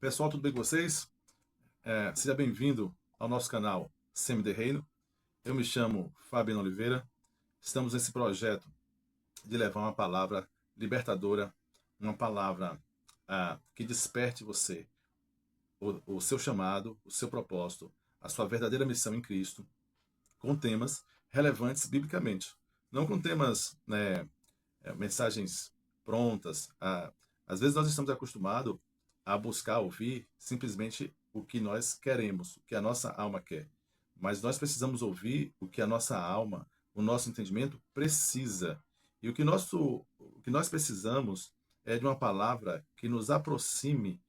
Pessoal, tudo bem com vocês? Seja bem-vindo ao nosso canal CMD Reino. Eu me chamo Fabiano Oliveira. Estamos nesse projeto de levar uma palavra libertadora, uma palavra que desperte você, o seu chamado, o seu propósito, a sua verdadeira missão em Cristo, com temas relevantes biblicamente. Não com temas, mensagens prontas. Às vezes nós estamos acostumados a buscar ouvir simplesmente o que nós queremos, o que a nossa alma quer. Mas nós precisamos ouvir o que a nossa alma, o nosso entendimento precisa. E o que nós precisamos é de uma palavra que nos aproxime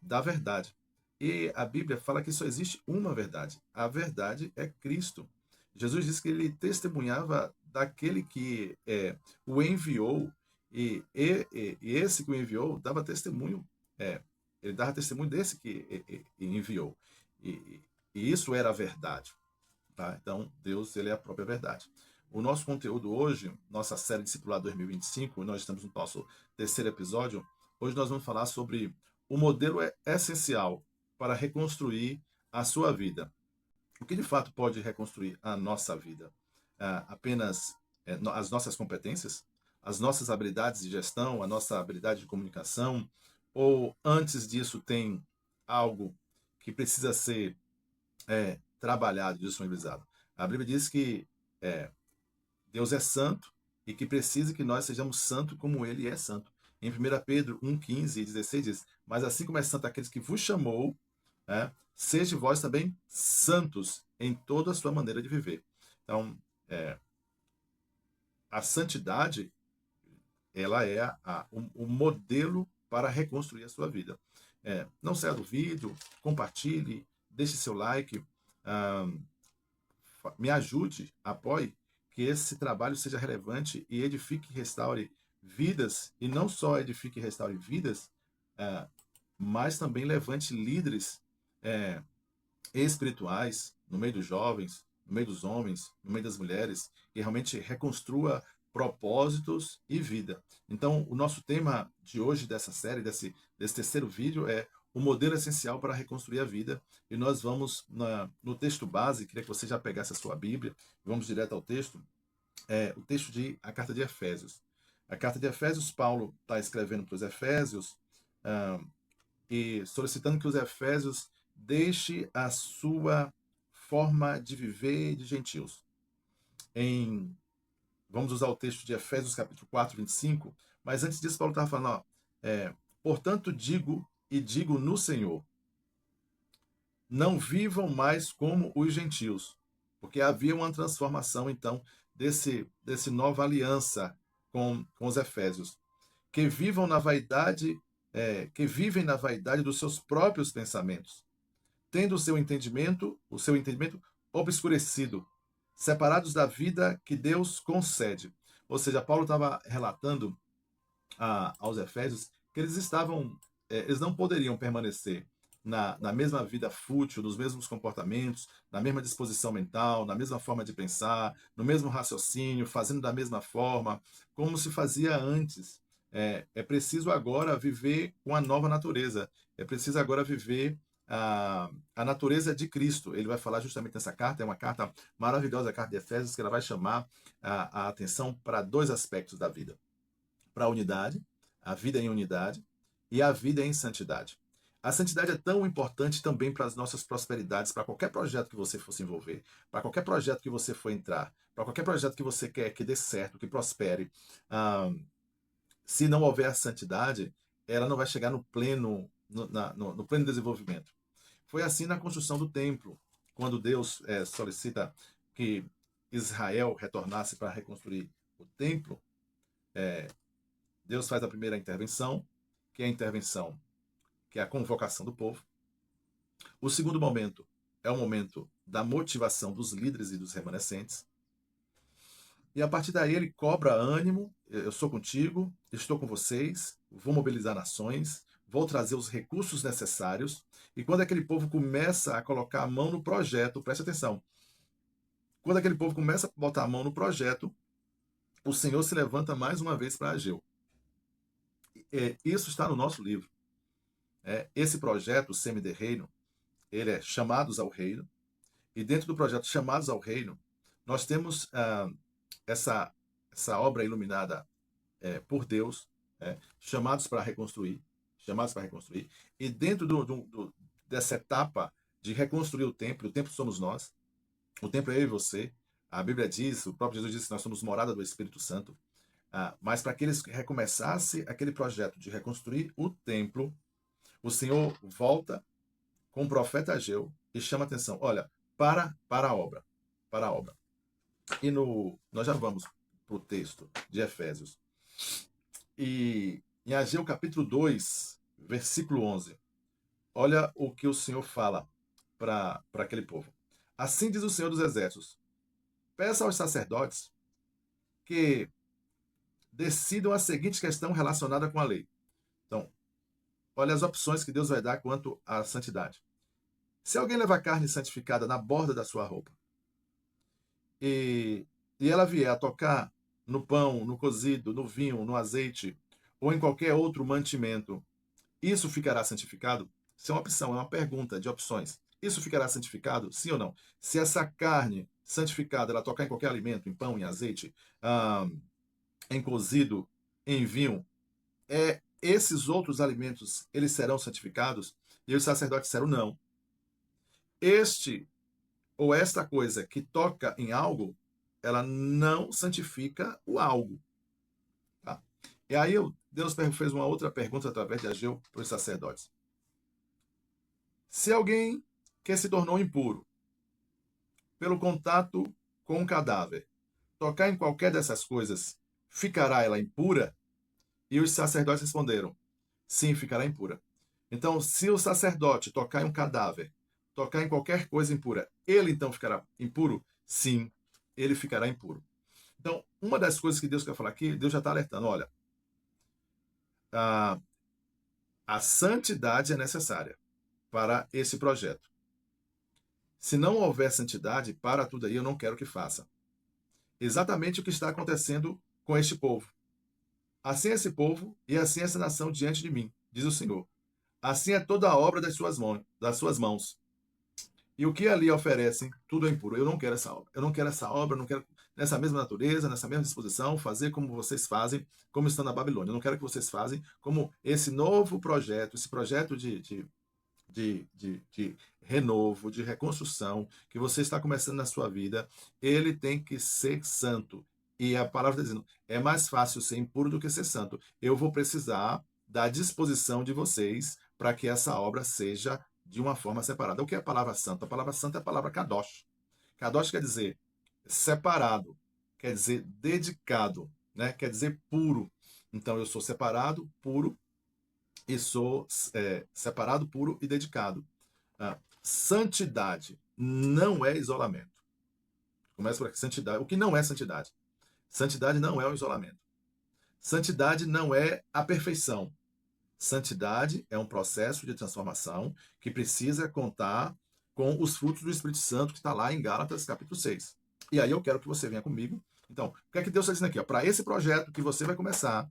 da verdade. E a Bíblia fala que só existe uma verdade. A verdade é Cristo. Jesus disse que ele testemunhava daquele que o enviou, e esse que o enviou dava testemunho, ele dava testemunho desse que enviou. E, e isso era a verdade. Tá? Então, Deus, ele é a própria verdade. O nosso conteúdo hoje, nossa série Discipulado 2025, nós estamos no nosso terceiro episódio. Hoje nós vamos falar sobre o modelo essencial para reconstruir a sua vida. O que de fato pode reconstruir a nossa vida? Apenas as nossas competências, as nossas habilidades de gestão, a nossa habilidade de comunicação, ou antes disso tem algo que precisa ser trabalhado, disponibilizado? A Bíblia diz que Deus é santo e que precisa que nós sejamos santos como Ele é santo. Em 1 Pedro 1, 15 e 16 diz: mas assim como é santo aqueles que vos chamou, seja vós também santos em toda a sua maneira de viver. Então, a santidade, ela é o modelo para reconstruir a sua vida. Não saia do vídeo, compartilhe, deixe seu like, me ajude, apoie, que esse trabalho seja relevante e edifique e restaure vidas, e não só edifique e restaure vidas, mas também levante líderes espirituais no meio dos jovens, no meio dos homens, no meio das mulheres, que realmente reconstrua propósitos e vida. Então, o nosso tema de hoje, dessa série, desse terceiro vídeo, é o modelo essencial para reconstruir a vida. E nós vamos no texto base. Queria que você já pegasse a sua Bíblia. Vamos direto ao texto. O texto a carta de Efésios. A carta de Efésios, Paulo está escrevendo para os Efésios e solicitando que os Efésios deixe a sua forma de viver de gentios. Vamos usar o texto de Efésios capítulo 4, 25, mas antes disso Paulo estava falando, portanto digo no Senhor, não vivam mais como os gentios, porque havia uma transformação então desse nova aliança com os Efésios, que vivem na vaidade dos seus próprios pensamentos, tendo o seu entendimento obscurecido, separados da vida que Deus concede. Ou seja, Paulo estava relatando aos Efésios que eles não poderiam permanecer na mesma vida fútil, nos mesmos comportamentos, na mesma disposição mental, na mesma forma de pensar, no mesmo raciocínio, fazendo da mesma forma, como se fazia antes. É preciso agora viver com a nova natureza. É preciso agora viver a natureza de Cristo. Ele vai falar justamente nessa carta, é uma carta maravilhosa, a carta de Efésios, que ela vai chamar a atenção para dois aspectos da vida. Para a unidade, a vida em unidade, e a vida em santidade. A santidade é tão importante também para as nossas prosperidades, para qualquer projeto que você for se envolver, para qualquer projeto que você for entrar, para qualquer projeto que você quer que dê certo, que prospere. Se não houver a santidade, ela não vai chegar no pleno desenvolvimento. Foi assim na construção do templo, quando Deus solicita que Israel retornasse para reconstruir o templo. Deus faz a primeira intervenção, que é a convocação do povo. O segundo momento é o momento da motivação dos líderes e dos remanescentes. E a partir daí ele cobra ânimo: eu sou contigo, estou com vocês, vou mobilizar nações, vou trazer os recursos necessários. E quando aquele povo começa a colocar a mão no projeto, preste atenção, quando aquele povo começa a botar a mão no projeto, o Senhor se levanta mais uma vez para Ageu. Isso está no nosso livro. esse projeto, o Semi de Reino, ele é Chamados ao Reino, e dentro do projeto Chamados ao Reino, nós temos essa obra iluminada por Deus, chamados para reconstruir, e dentro dessa etapa de reconstruir o templo somos nós, o templo é eu e você. A Bíblia diz, o próprio Jesus disse que nós somos morada do Espírito Santo. Mas para que eles recomeçassem aquele projeto de reconstruir o templo, o Senhor volta com o profeta Ageu e chama a atenção, olha, para a obra, para a obra. E nós já vamos para o texto de Efésios. E em Ageu capítulo 2, versículo 11, olha o que o Senhor fala para aquele povo. Assim diz o Senhor dos Exércitos, peça aos sacerdotes que decidam a seguinte questão relacionada com a lei. Então, olha as opções que Deus vai dar quanto à santidade. Se alguém levar carne santificada na borda da sua roupa e ela vier a tocar no pão, no cozido, no vinho, no azeite ou em qualquer outro mantimento, isso ficará santificado? Isso é uma opção, é uma pergunta de opções. Isso ficará santificado? Sim ou não? Se essa carne santificada ela tocar em qualquer alimento, em pão, em azeite, em cozido, em vinho, esses outros alimentos eles serão santificados? E os sacerdotes disseram não. Este ou esta coisa que toca em algo, ela não santifica o algo. Tá? E aí Deus fez uma outra pergunta através de Ageu para os sacerdotes. Se alguém que se tornou impuro pelo contato com um cadáver tocar em qualquer dessas coisas, ficará ela impura? E os sacerdotes responderam, sim, ficará impura. Então, se o sacerdote tocar em um cadáver, tocar em qualquer coisa impura, ele então ficará impuro? Sim, ele ficará impuro. Então, uma das coisas que Deus quer falar aqui, Deus já está alertando, olha, a santidade é necessária para esse projeto. Se não houver santidade, para tudo aí, eu não quero que faça. Exatamente o que está acontecendo com este povo. Assim é esse povo e assim é essa nação diante de mim, diz o Senhor. Assim é toda a obra das suas mãos. E o que ali oferecem, tudo é impuro. Eu não quero essa obra. Eu não quero essa obra, eu não quero nessa mesma natureza, nessa mesma disposição, fazer como vocês fazem, como estão na Babilônia. Eu não quero que vocês façam como esse novo projeto, esse projeto de renovo, de reconstrução, que você está começando na sua vida, ele tem que ser santo. E a palavra está dizendo, é mais fácil ser impuro do que ser santo. Eu vou precisar da disposição de vocês para que essa obra seja de uma forma separada. O que é a palavra santa? A palavra santa é a palavra kadosh. Kadosh quer dizer separado, quer dizer dedicado, né? Quer dizer puro. Então eu sou separado, puro, e sou separado, puro e dedicado. Santidade não é isolamento. Começa por aqui. Santidade. O que não é santidade? Santidade não é o isolamento. Santidade não é a perfeição. Santidade é um processo de transformação que precisa contar com os frutos do Espírito Santo que está lá em Gálatas capítulo 6. E aí eu quero que você venha comigo. Então, o que é que Deus está dizendo aqui? Para esse projeto que você vai começar,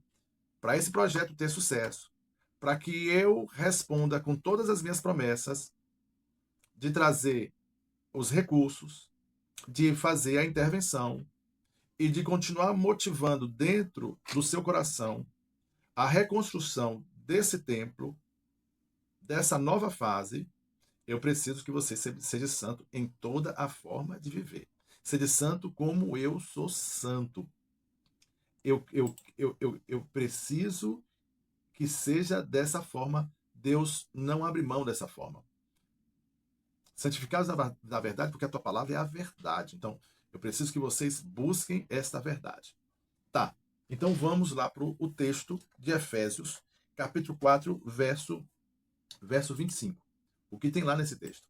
para esse projeto ter sucesso, para que eu responda com todas as minhas promessas de trazer os recursos, de fazer a intervenção e de continuar motivando dentro do seu coração a reconstrução desse templo, dessa nova fase, eu preciso que você seja santo em toda a forma de viver. Seja santo como eu sou santo. Eu preciso que seja dessa forma. Deus não abre mão dessa forma. Santificados na verdade, porque a tua palavra é a verdade. Então, eu preciso que vocês busquem esta verdade. Tá, então vamos lá para o texto de Efésios, capítulo 4, verso 25. O que tem lá nesse texto?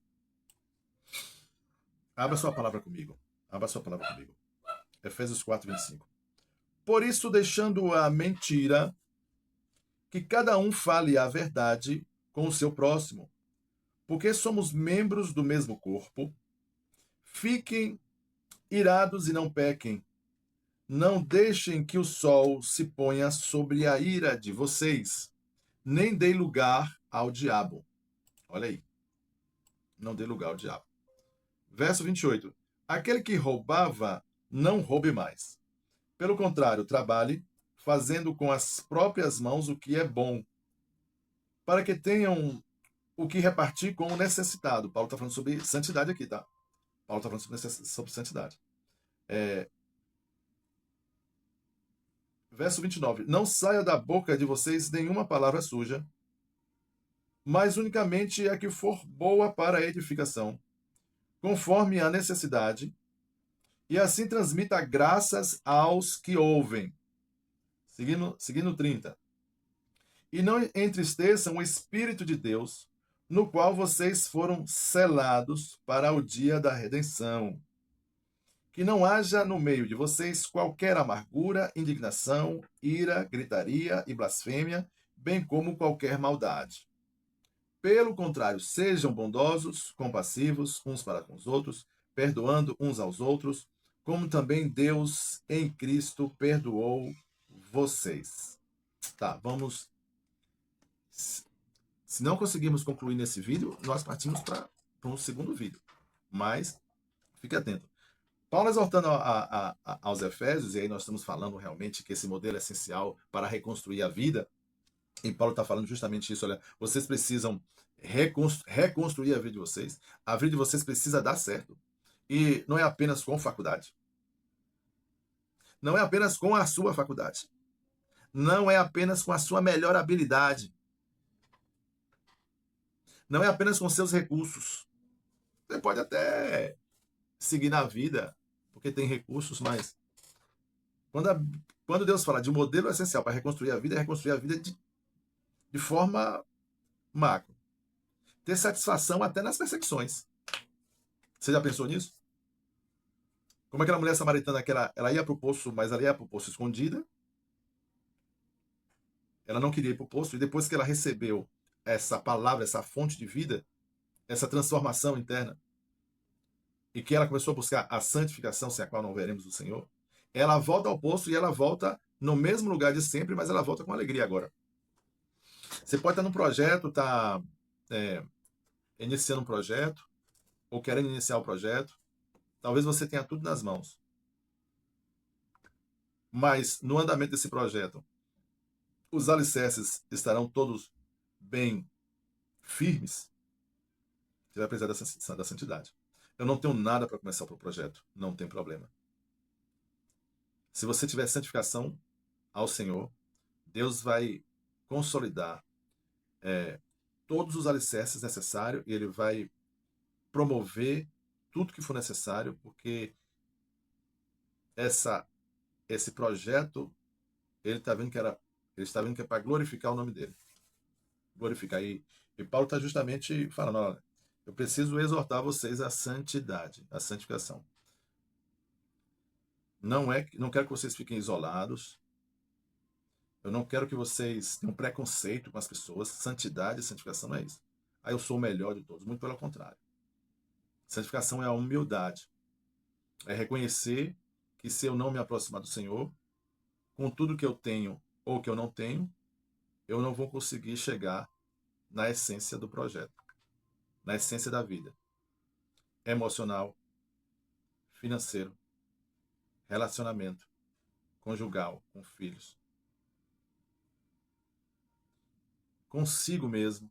Abra sua palavra comigo. Abra sua palavra comigo. Efésios 4, 25. Por isso, deixando a mentira, que cada um fale a verdade com o seu próximo, porque somos membros do mesmo corpo. Fiquem irados e não pequem. Não deixem que o sol se ponha sobre a ira de vocês, nem deem lugar ao diabo. Olha aí. Não dê lugar ao diabo. Verso 28. Aquele que roubava, não roube mais. Pelo contrário, trabalhe, fazendo com as próprias mãos o que é bom, para que tenham o que repartir com o necessitado. Paulo está falando sobre santidade aqui, tá? Paulo está falando sobre santidade. Verso 29. Não saia da boca de vocês nenhuma palavra suja, mas unicamente a que for boa para a edificação, conforme a necessidade, e assim transmita graças aos que ouvem. Seguindo 30. E não entristeçam o Espírito de Deus, no qual vocês foram selados para o dia da redenção. Que não haja no meio de vocês qualquer amargura, indignação, ira, gritaria e blasfêmia, bem como qualquer maldade. Pelo contrário, sejam bondosos, compassivos uns para com os outros, perdoando uns aos outros, como também Deus em Cristo perdoou vocês. Tá, vamos. Se não conseguirmos concluir nesse vídeo, nós partimos para um segundo vídeo. Mas, fique atento. Paulo exortando aos Efésios, e aí nós estamos falando realmente que esse modelo é essencial para reconstruir a vida, e Paulo está falando justamente isso, olha, vocês precisam reconstruir a vida de vocês, a vida de vocês precisa dar certo, e não é apenas com faculdade, não é apenas com a sua faculdade, não é apenas com a sua melhor habilidade, não é apenas com seus recursos. Você pode até seguir na vida, porque tem recursos, mas quando Deus fala de um modelo essencial para reconstruir a vida, é reconstruir a vida de forma macro. Ter satisfação até nas perseguições. Você já pensou nisso? Como aquela mulher samaritana que ela ia para o poço, mas ela ia para o poço escondida. Ela não queria ir para o poço, e depois que ela recebeu essa palavra, essa fonte de vida, essa transformação interna, e que ela começou a buscar a santificação, sem a qual não veremos o Senhor, ela volta ao poço e ela volta no mesmo lugar de sempre, mas ela volta com alegria agora. Você pode estar num projeto, estar iniciando um projeto, ou querendo iniciar o projeto. Talvez você tenha tudo nas mãos. Mas no andamento desse projeto, os alicerces estarão todos bem firmes. Você vai precisar da santidade. Eu não tenho nada para começar o projeto. Não tem problema. Se você tiver santificação ao Senhor, Deus vai consolidar todos os alicerces necessários e Ele vai promover tudo que for necessário, porque esse projeto, ele está vendo que é para glorificar o nome dele. Glorificar. E Paulo está justamente falando, olha, eu preciso exortar vocês à santidade, à santificação. Não quero que vocês fiquem isolados. Eu não quero que vocês tenham preconceito com as pessoas. Santidade e santificação não é isso. Aí eu sou o melhor de todos. Muito pelo contrário. Santificação é a humildade. É reconhecer que se eu não me aproximar do Senhor, com tudo que eu tenho ou que eu não tenho, eu não vou conseguir chegar na essência do projeto, na essência da vida. Emocional, financeiro, relacionamento, conjugal, com filhos. Consigo mesmo.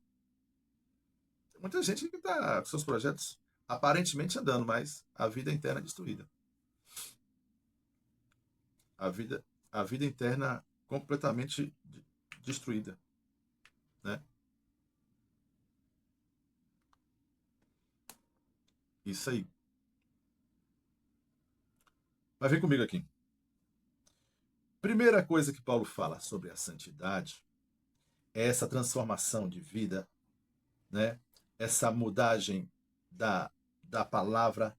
Tem muita gente que está com seus projetos aparentemente andando, mas a vida interna é destruída. A vida interna completamente destruída, né? Isso aí. Mas vem comigo aqui. Primeira coisa que Paulo fala sobre a santidade é essa transformação de vida, né? Essa mudagem da palavra.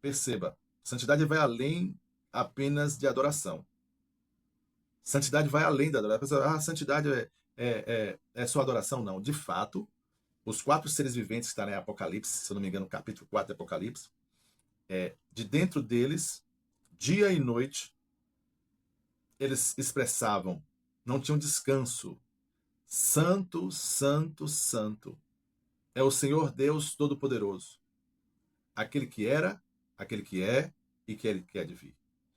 Perceba, santidade vai além apenas de adoração. Santidade vai além da adoração. Santidade é só adoração? Não. De fato, os 4 seres viventes que estão em Apocalipse, se eu não me engano, capítulo 4 de Apocalipse, de dentro deles, dia e noite, eles expressavam, não tinham descanso, Santo, santo, santo é o Senhor Deus Todo-Poderoso, aquele que era, aquele que é e aquele que há de vir.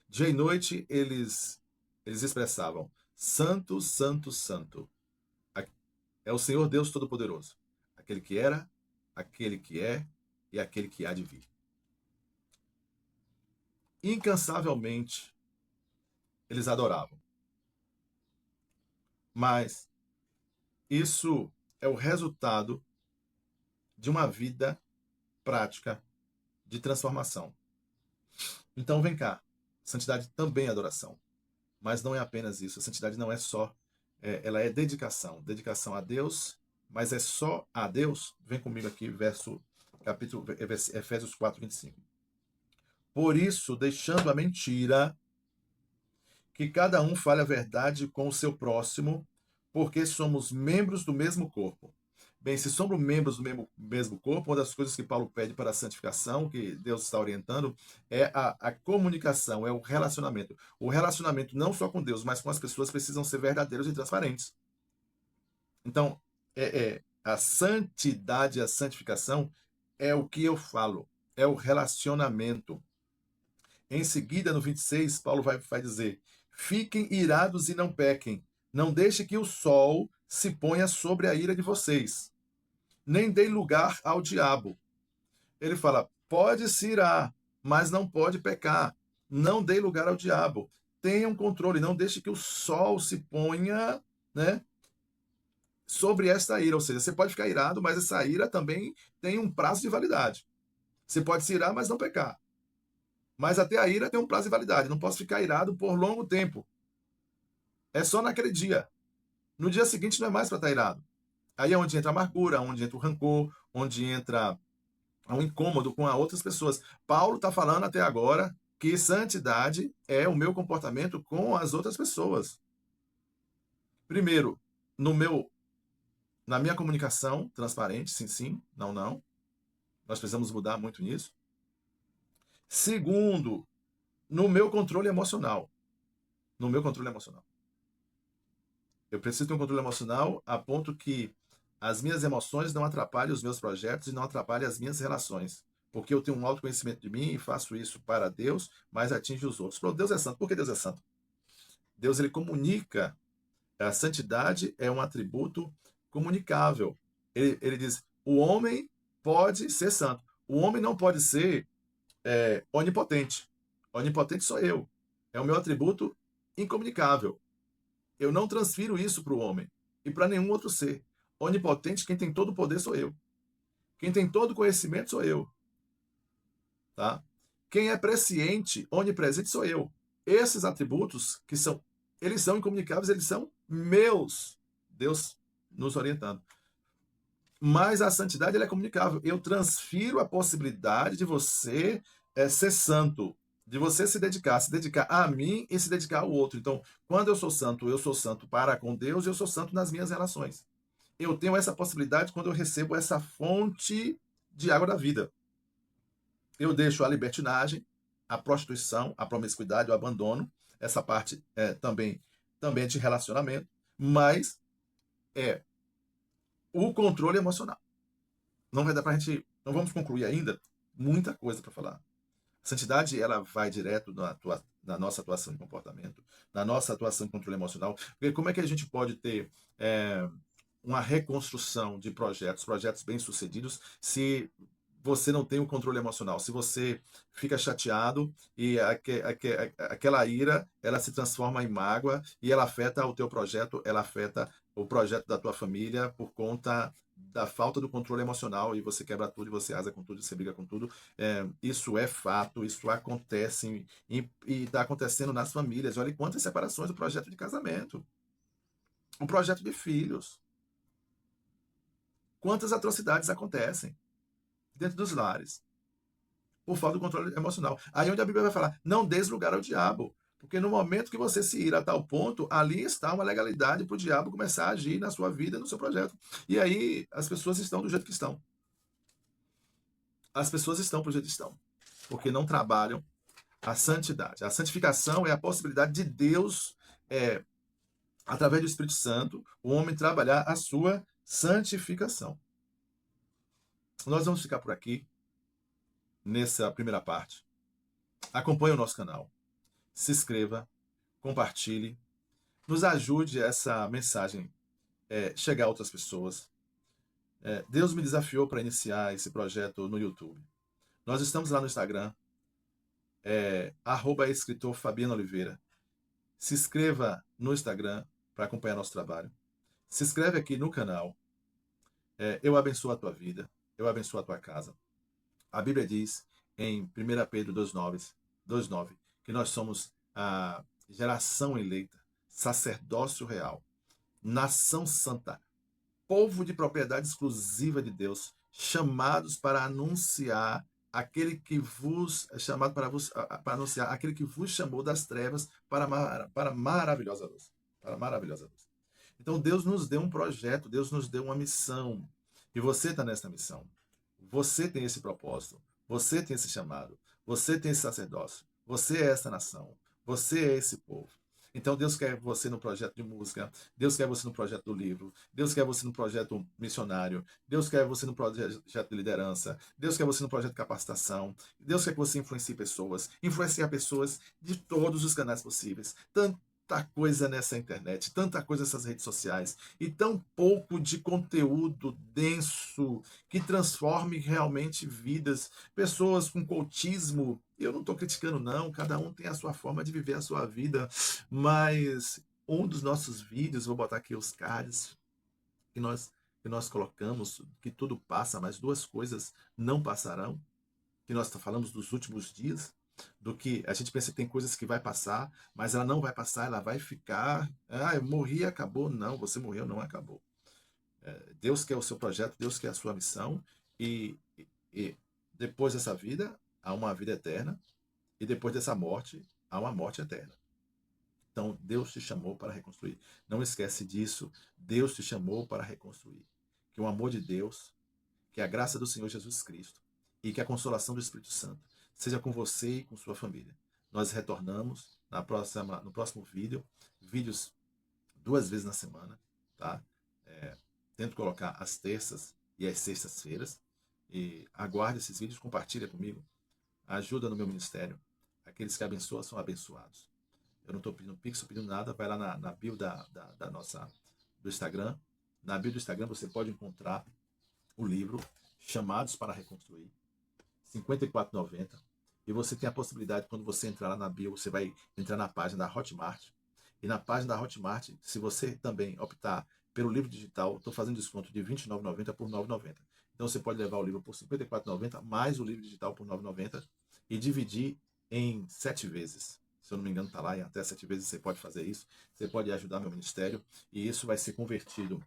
Dia e noite eles expressavam: Santo, santo, santo é o Senhor Deus Todo-Poderoso, aquele que era, aquele que é e aquele que há de vir. Incansavelmente eles adoravam. Mas isso é o resultado de uma vida prática de transformação. Então vem cá, santidade também é adoração, mas não é apenas isso. A santidade não é só, ela é dedicação a Deus, mas é só a Deus. Vem comigo aqui, Efésios 4:25. Por isso, deixando a mentira, que cada um fale a verdade com o seu próximo, porque somos membros do mesmo corpo. Bem, se somos membros do mesmo corpo, uma das coisas que Paulo pede para a santificação, que Deus está orientando, é a comunicação, é o relacionamento. O relacionamento não só com Deus, mas com as pessoas precisam ser verdadeiros e transparentes. Então, a santidade, a santificação é o que eu falo, é o relacionamento. Em seguida, no 26, Paulo vai dizer: fiquem irados e não pequem. Não deixe que o sol se ponha sobre a ira de vocês. Nem deem lugar ao diabo. Ele fala: pode se irar, mas não pode pecar. Não dê lugar ao diabo. Tenham controle, não deixe que o sol se ponha, né, sobre esta ira. Ou seja, você pode ficar irado, mas essa ira também tem um prazo de validade. Você pode se irar, mas não pecar. Mas até a ira tem um prazo de validade. Não posso ficar irado por longo tempo. É só naquele dia. No dia seguinte não é mais para estar irado. Aí é onde entra a amargura, onde entra o rancor, onde entra o incômodo com as outras pessoas. Paulo está falando até agora que santidade é o meu comportamento com as outras pessoas. Primeiro, na minha comunicação transparente, sim, sim, não, não. Nós precisamos mudar muito nisso. Segundo, no meu controle emocional. No meu controle emocional. Eu preciso ter um controle emocional a ponto que as minhas emoções não atrapalhem os meus projetos e não atrapalhem as minhas relações. Porque eu tenho um autoconhecimento de mim e faço isso para Deus, mas atinge os outros. Pronto, Deus é santo. Por que Deus é santo? Deus, ele comunica. A santidade é um atributo comunicável. Ele diz: o homem pode ser santo. O homem não pode ser onipotente. Onipotente sou eu. É o meu atributo incomunicável. Eu não transfiro isso para o homem e para nenhum outro ser. Onipotente, quem tem todo o poder sou eu. Quem tem todo o conhecimento sou eu. Tá? Quem é presciente, onipresente sou eu. Esses atributos eles são incomunicáveis, eles são meus. Deus nos orientando. Mas a santidade ela é comunicável. Eu transfiro a possibilidade de você ser santo, de você se dedicar a mim e se dedicar ao outro. Então, quando eu sou santo para com Deus e eu sou santo nas minhas relações. Eu tenho essa possibilidade quando eu recebo essa fonte de água da vida. Eu deixo a libertinagem, a prostituição, a promiscuidade, o abandono. Essa parte também é de relacionamento, mas é o controle emocional. Não vai dar pra gente, não vamos concluir ainda, muita coisa para falar. A santidade, ela vai direto na nossa atuação de comportamento, na nossa atuação de controle emocional. Porque como é que a gente pode ter uma reconstrução de projetos bem-sucedidos, se você não tem o controle emocional, se você fica chateado e aquela ira, ela se transforma em mágoa e ela afeta o teu projeto, ela afeta o projeto da tua família por conta da falta do controle emocional e você quebra tudo, e você asa com tudo, você briga com tudo. Isso é fato, isso acontece e está acontecendo nas famílias. Olha quantas separações do projeto de casamento, um projeto de filhos. Quantas atrocidades acontecem dentro dos lares por falta do controle emocional. Aí onde a Bíblia vai falar, não dês lugar ao diabo. Porque no momento que você se ira a tal ponto, ali está uma legalidade para o diabo começar a agir na sua vida, no seu projeto. E aí as pessoas estão do jeito que estão. As pessoas estão do jeito que estão. Porque não trabalham a santidade. A santificação é a possibilidade de Deus através do Espírito Santo, o homem trabalhar a sua santificação. Nós vamos ficar por aqui nessa primeira parte. Acompanhe o nosso canal, se inscreva, compartilhe, nos ajude essa mensagem chegar a outras pessoas. Deus me desafiou para iniciar esse projeto no YouTube. Nós estamos lá no Instagram, @escritor Fabiano Oliveira. Se inscreva no Instagram para acompanhar nosso trabalho. Se inscreve aqui no canal. Eu abençoo a tua vida, eu abençoo a tua casa. A Bíblia diz em 1 Pedro 2,9 que nós somos a geração eleita, sacerdócio real, nação santa, povo de propriedade exclusiva de Deus, chamados para anunciar aquele que vos chamado para anunciar aquele que vos chamou das trevas para maravilhosa luz, para maravilhosa luz. Então Deus nos deu um projeto, Deus nos deu uma missão, e você está nessa missão. Você tem esse propósito, você tem esse chamado, você tem esse sacerdócio, você é essa nação, você é esse povo. Então Deus quer você no projeto de música, Deus quer você no projeto do livro, Deus quer você no projeto missionário, Deus quer você no projeto de liderança, Deus quer você no projeto de capacitação, Deus quer que você influencie pessoas, influenciar pessoas de todos os canais possíveis. Tanta coisa nessa internet, tanta coisa nessas redes sociais, e tão pouco de conteúdo denso que transforme realmente vidas. Pessoas com cultismo, eu não estou criticando não, cada um tem a sua forma de viver a sua vida, mas um dos nossos vídeos, vou botar aqui os cards que nós colocamos, que tudo passa, mas duas coisas não passarão, que nós falamos dos últimos dias, do que a gente pensa que tem coisas que vai passar, mas ela não vai passar, ela vai ficar. Ah, eu morri e acabou. Não, você morreu, não acabou. Deus quer o seu projeto, Deus quer a sua missão, e depois dessa vida, há uma vida eterna, e depois dessa morte, há uma morte eterna. Então, Deus te chamou para reconstruir. Não esquece disso. Deus te chamou para reconstruir. Que o amor de Deus, que a graça do Senhor Jesus Cristo e que a consolação do Espírito Santo seja com você e com sua família. Nós retornamos no próximo vídeos 2 vezes na semana, tá? Tento colocar às terças e às sextas-feiras. E aguarde esses vídeos, compartilha comigo. Ajuda no meu ministério. Aqueles que abençoam são abençoados. Eu não estou pedindo pix, estou pedindo nada. Vai lá na bio do Instagram. Na bio do Instagram você pode encontrar o livro Chamados para Reconstruir, R$ 54,90. E você tem a possibilidade, quando você entrar lá na bio, você vai entrar na página da Hotmart. E na página da Hotmart, se você também optar pelo livro digital, estou fazendo desconto de R$ 29,90 por R$ 9,90. Então você pode levar o livro por R$ 54,90, mais o livro digital por R$ 9,90 e dividir em 7 vezes. Se eu não me engano, está lá, em até 7 vezes você pode fazer isso. Você pode ajudar meu ministério e isso vai ser convertido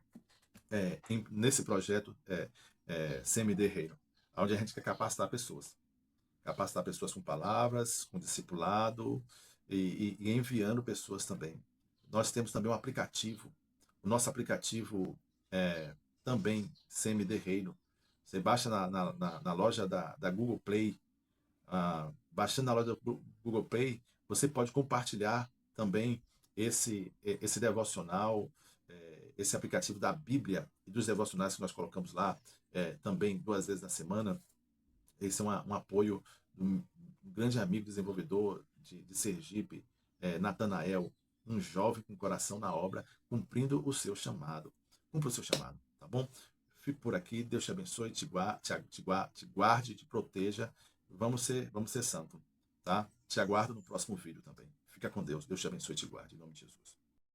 nesse projeto CMD Reino, onde a gente quer capacitar pessoas. Capacitar pessoas com palavras, com discipulado e enviando pessoas também. Nós temos também um aplicativo. O nosso aplicativo também CMD Reino. Você baixa na loja da Google Play. Baixando na loja do Google Play, você pode compartilhar também esse devocional, esse aplicativo da Bíblia e dos devocionais que nós colocamos lá também 2 vezes na semana. Esse é um apoio de um grande amigo desenvolvedor de Sergipe, Natanael, um jovem com coração na obra, cumprindo o seu chamado. Cumpra o seu chamado, tá bom? Fico por aqui, Deus te abençoe, te guarde, te proteja. Vamos ser santos, tá? Te aguardo no próximo vídeo também. Fica com Deus, Deus te abençoe e te guarde, em nome de Jesus.